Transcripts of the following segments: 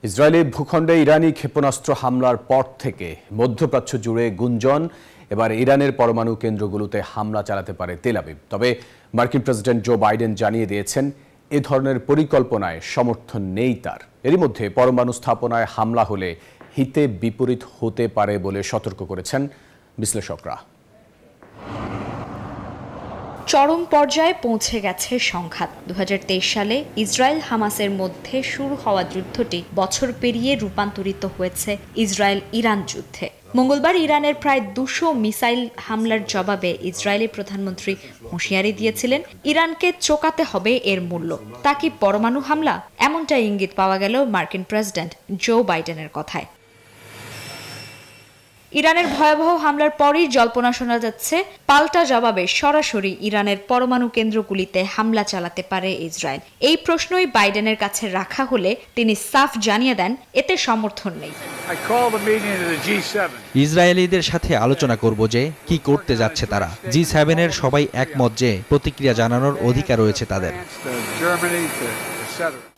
Israeli ভূখণ্ডে ইরানি ক্ষেপণাস্ত্র হামলার পর থেকে মধ্যপ্রাচ্য জুড়ে গুঞ্জন এবার ইরানের পরমাণু কেন্দ্রগুলোতে হামলা চালাতে পারে তেল আবিব। তবে মার্কিন প্রেসিডেন্ট জো বাইডেন জানিয়ে দিয়েছেন এ ধরনের পরিকল্পনায় সমর্থন নেই তার। এরই মধ্যে পরমাণু স্থাপনায় হামলা হলে হিতে বিপরীত হতে পারে বলে সতর্ক করেছেন বিশ্লেষকরা। চরম পর্যায়ে পৌঁছে গেছে সংঘাত। 2023 সালে ইসরায়েল হামাসের মধ্যে শুরু হওয়া যুদ্ধটি বছর পেরিয়ে রূপান্তরিত হয়েছে ইসরায়েল ইরান যুদ্ধে। মঙ্গলবার ইরানের প্রায় 200 মিসাইল হামলার জবাবে ইসরায়েলি প্রধানমন্ত্রী হুঁশিয়ারি দিয়েছিলেন ইরানকে চোকাতে হবে এর মূল্য। তা কি পরমাণু হামলা? এমনটা ইঙ্গিত পাওয়া গেল মার্কিন প্রেসিডেন্ট জো বাইডেনের কথায়। ইরানের ভয়াবহ হামলার পরই জল্পনা শোনা যাচ্ছে পাল্টা জবাবে সরাসরি ইরানের পরমাণু কেন্দ্রগুলিতে হামলা চালাতে পারে ইসরায়েল। এই প্রশ্নই বাইডেনের কাছে রাখা হলে তিনি সাফ জানিয়ে দেন এতে সমর্থন নেই। ইসরায়েলিদের সাথে আলোচনা করব যে কি করতে যাচ্ছে তারা। G7 এর সবাই একমত যে প্রতিক্রিয়া জানানোর অধিকার রয়েছে তাদের।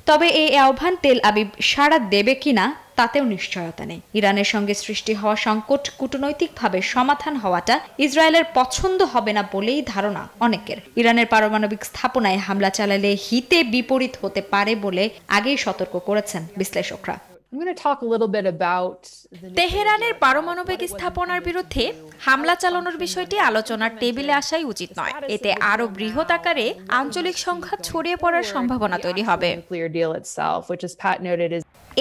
তবে এই আহ্বান তেল আবিব সাড়া দেবে কিনা তাতেও নিশ্চয়তা নেই। ইরানের সঙ্গে সৃষ্টি হওয়া সংকট কূটনৈতিকভাবে সমাধান হওয়াটা ইসরায়েলের পছন্দ হবে না বলেই ধারণা অনেকের। ইরানের পারমাণবিক স্থাপনায় হামলা চালালে হিতে বিপরীত হতে পারে বলে আগেই সতর্ক করেছেন বিশ্লেষকরা। তেহরানের পারমাণবিক স্থাপনার বিরুদ্ধে হামলা চালানোর বিষয়টি আলোচনার টেবিলে আসাই উচিত নয়। এতে আরো বৃহৎ আকারে আঞ্চলিক সংঘাত ছড়িয়ে পড়ার সম্ভাবনা তৈরি হবে।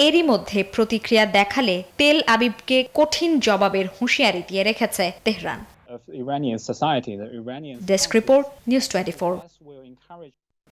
এরই মধ্যে প্রতিক্রিয়া দেখালে তেল আবিবকে কঠিন জবাবের হুঁশিয়ারি দিয়ে রেখেছে তেহরান। Desk report, news 24।